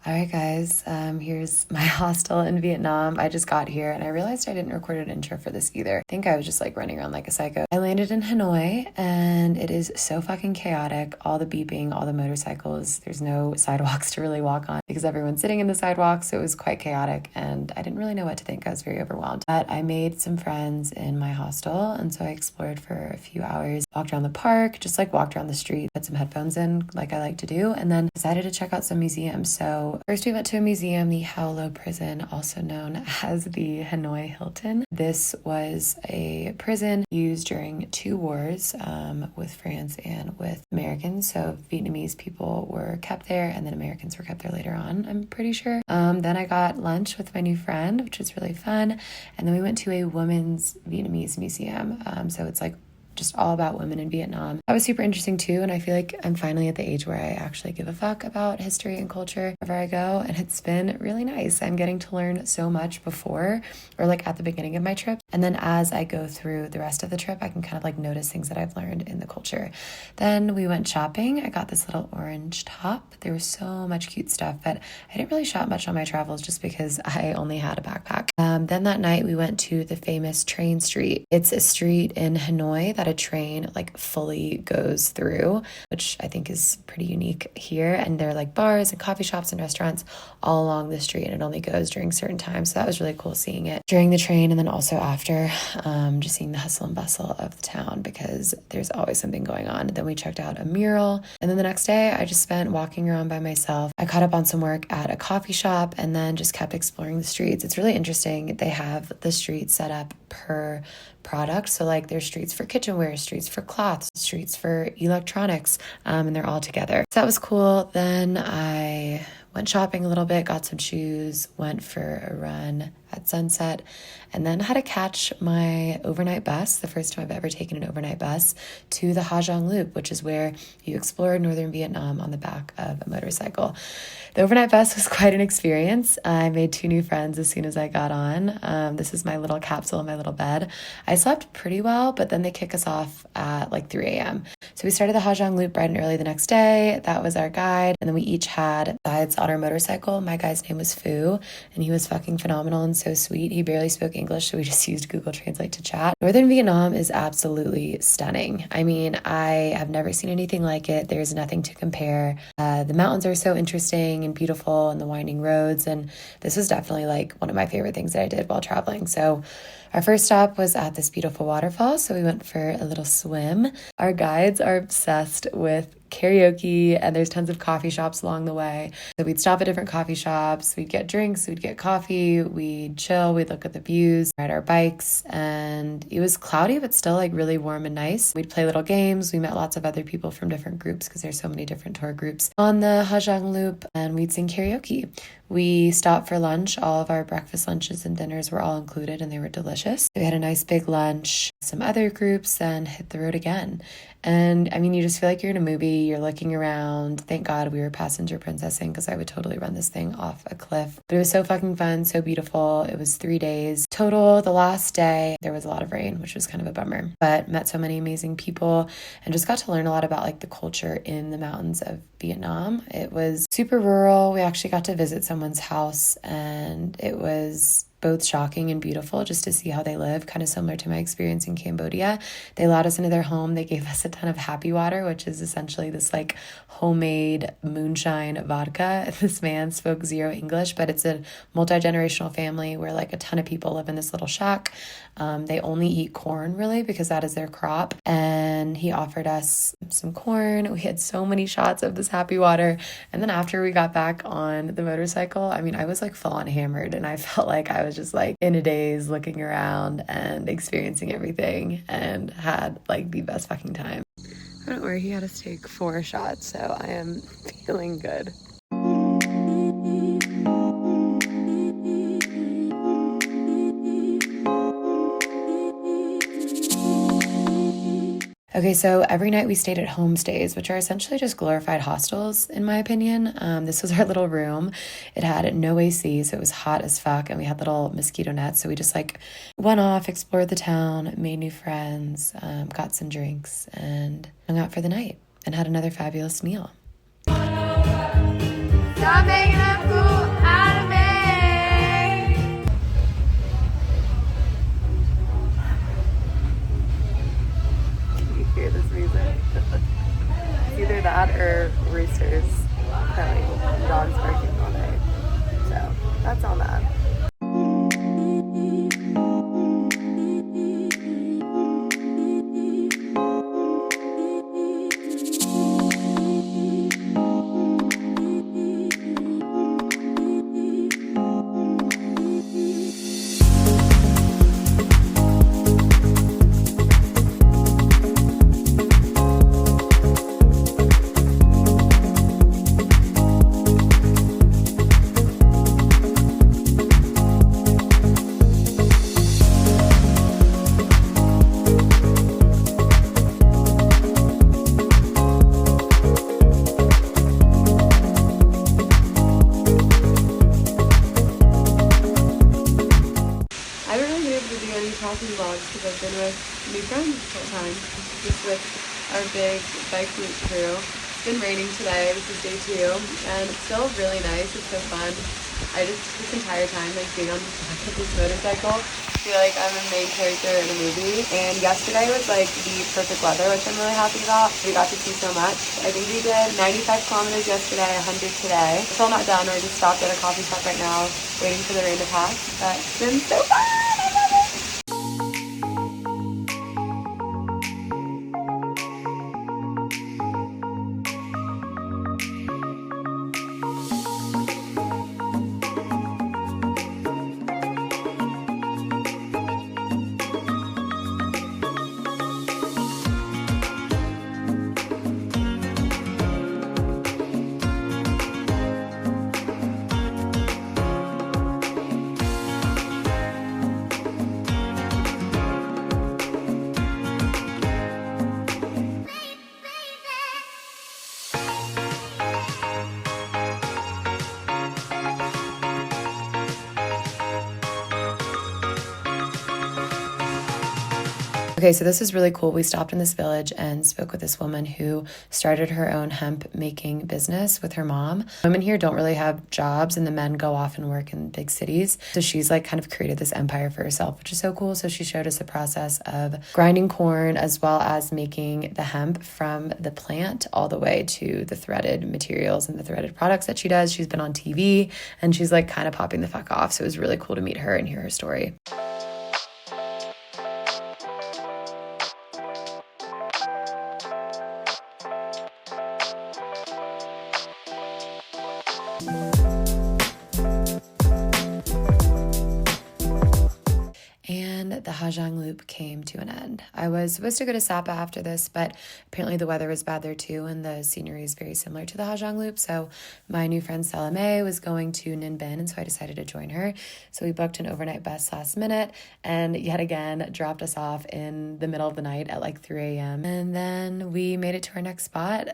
All right, guys, here's my hostel in Vietnam. I just got here and I realized I didn't record an intro for this either. I think I was just like running around like a psycho. I landed in Hanoi and it is so fucking chaotic. All the beeping, all the motorcycles. There's no sidewalks to really walk on because everyone's sitting in the sidewalks. So it was quite chaotic and I didn't really know what to think. I was very overwhelmed. But I made some friends in my hostel and so I explored for a few hours, walked around the park, just like walked around the street, put some headphones in like I like to do, and then decided to check out some museums. So first we went to a museum, the Hao Lo prison, also known as the Hanoi Hilton. This was a prison used during two wars with France and with Americans. So Vietnamese people were kept there and then Americans were kept there later on, I'm pretty sure. Then I got lunch with my new friend, which was really fun. And then we went to a women's Vietnamese museum. So it's like just all about women in Vietnam. That was super interesting too, and I feel like I'm finally at the age where I actually give a fuck about history and culture wherever I go, and it's been really nice. I'm getting to learn so much before, or like at the beginning of my trip, and then as I go through the rest of the trip, I can kind of like notice things that I've learned in the culture. Then we went shopping. I got this little orange top. There was so much cute stuff, but I didn't really shop much on my travels just because I only had a backpack. Then that night we went to the famous train street. It's a street in Hanoi that a train like fully goes through, which I think is pretty unique here. And there are like bars and coffee shops and restaurants all along the street, and it only goes during certain times. So that was really cool seeing it during the train and then also after, just seeing the hustle and bustle of the town because there's always something going on. Then we checked out a mural, and then the next day I just spent walking around by myself. I caught up on some work at a coffee shop and then just kept exploring the streets. It's really interesting. They have the streets set up per product. So like there's streets for kitchenware, streets for cloths, streets for electronics, and they're all together. So that was cool. Then I went shopping a little bit, got some shoes, went for a run at sunset, and then had to catch my overnight bus, the first time I've ever taken an overnight bus, to the Ha Giang Loop, which is where you explore northern Vietnam on the back of a motorcycle. The overnight bus was quite an experience. I made two new friends as soon as I got on. This is my little capsule in my little bed. I slept pretty well, but then they kick us off at like 3 a.m. So we started the Ha Giang Loop bright and early the next day. That was our guide. And then we each had guides on our motorcycle. My guy's name was Fu, and he was fucking phenomenal and so sweet. He barely spoke English, so we just used Google Translate to chat. Northern Vietnam is absolutely stunning. I mean, I have never seen anything like it. There's nothing to compare. The mountains are so interesting and beautiful, and the winding roads, and this was definitely like one of my favorite things that I did while traveling. So our first stop was at this beautiful waterfall, so we went for a little swim. Our guides are obsessed with karaoke, and there's tons of coffee shops along the way. So we'd stop at different coffee shops, we'd get drinks, we'd get coffee, we'd chill, we'd look at the views, ride our bikes, and it was cloudy but still like really warm and nice. We'd play little games. We met lots of other people from different groups because there's so many different tour groups on the Ha Giang Loop, and we'd sing karaoke. We stopped for lunch. All of our breakfast, lunches, and dinners were all included, and they were delicious. We had a nice big lunch, some other groups, and hit the road again. And I mean, you just feel like you're in a movie, you're looking around. Thank God we were passenger princessing because I would totally run this thing off a cliff. But it was so fucking fun, so beautiful. It was 3 days total. The last day, there was a lot of rain, which was kind of a bummer, but met so many amazing people and just got to learn a lot about like the culture in the mountains of Vietnam. It was super rural. We actually got to visit someone's house, and it was both shocking and beautiful just to see how they live, kind of similar to my experience in Cambodia. They allowed us into their home. They gave us a ton of happy water, which is essentially this like homemade moonshine vodka. This man spoke zero English, but it's a multi-generational family where like a ton of people live in this little shack. They only eat corn really because that is their crop. And he offered us some corn. We had so many shots of this happy water. And then after we got back on the motorcycle, I mean, I was like full on hammered, and I felt like I was just like in a daze looking around and experiencing everything, and had like the best fucking time. Don't worry, he had us take 4 shots, so I am feeling good. Okay, so every night we stayed at homestays, which are essentially just glorified hostels, in my opinion. This was our little room. It had no AC, so it was hot as fuck, and we had little mosquito nets. So we just like went off, explored the town, made new friends, got some drinks, and hung out for the night, and had another fabulous meal. Stop making up dogs barking all day. So that's on that. Vlogs because I've been with new friends this whole time, just with our big bike route crew. It's been raining today. This is day 2, and it's still really nice. It's so fun. I just this entire time like being on the back of this motorcycle, I feel like I'm a main character in a movie. And yesterday was like the perfect weather, which I'm really happy about. We got to see so much. I think we did 95 kilometers yesterday, 100 today. We're still not done. We're just stopped at a coffee shop right now, waiting for the rain to pass. But it's been so fun. I love it. Okay, so this is really cool. We stopped in this village and spoke with this woman who started her own hemp making business with her mom. Women here don't really have jobs, and the men go off and work in big cities. So she's like kind of created this empire for herself, which is so cool. So she showed us the process of grinding corn as well as making the hemp from the plant all the way to the threaded materials and the threaded products that she does. She's been on TV and she's like kind of popping the fuck off. So it was really cool to meet her and hear her story. And the Hajang Loop came to an end. I was supposed to go to Sapa after this, but apparently the weather was bad there too, and the scenery is very similar to the Hajang Loop. So my new friend Salome was going to Ninh Bình, and so I decided to join her. So we booked an overnight bus last minute, and yet again dropped us off in the middle of the night at like 3 a.m. And then we made it to our next spot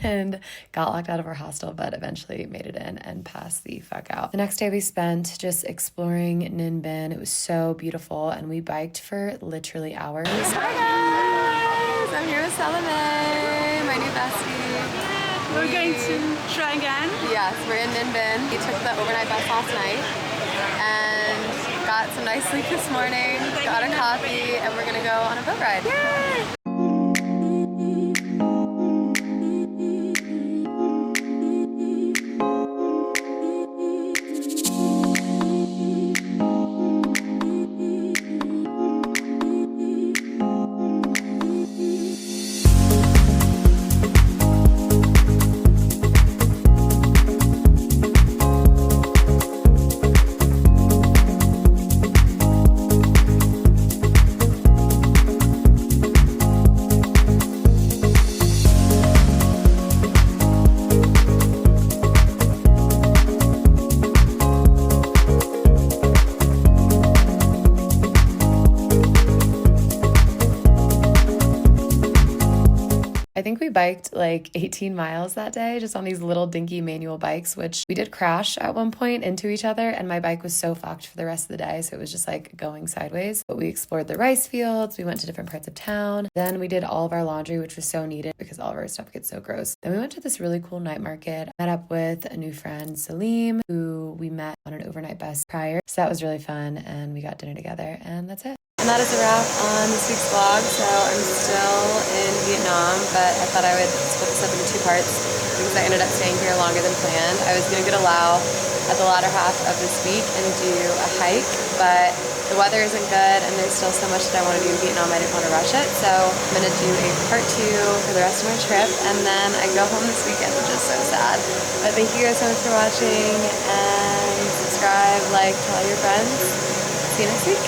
and got locked out of our hostel, but eventually made it in and passed the fuck out. The next day we spent just exploring Ninh Bình. It was so beautiful. And we biked for literally hours. Hi guys! I'm here with Salome, my new bestie. We're going to try again? Yes, we're in Ninh Bình. We took the overnight bus last night and got some nice sleep this morning, got a coffee, and we're gonna go on a boat ride. Yay! I think we biked like 18 miles that day just on these little dinky manual bikes, which we did crash at one point into each other, and my bike was so fucked for the rest of the day, so it was just like going sideways. But we explored the rice fields, we went to different parts of town, then we did all of our laundry, which was so needed because all of our stuff gets so gross. Then we went to this really cool night market, met up with a new friend, Salim, who we met on an overnight bus prior. So that was really fun, and we got dinner together, and that's it. And that is a wrap on this week's vlog. So I'm still in Vietnam Vietnam, but I thought I would split this up into 2 parts because I ended up staying here longer than planned. I was gonna go to Lao at the latter half of this week and do a hike, but the weather isn't good and there's still so much that I want to do in Vietnam. I didn't want to rush it, so I'm gonna do a part 2 for the rest of my trip, and then I go home this weekend, which is so sad. But thank you guys so much for watching, and subscribe, like, tell all your friends. See you next week.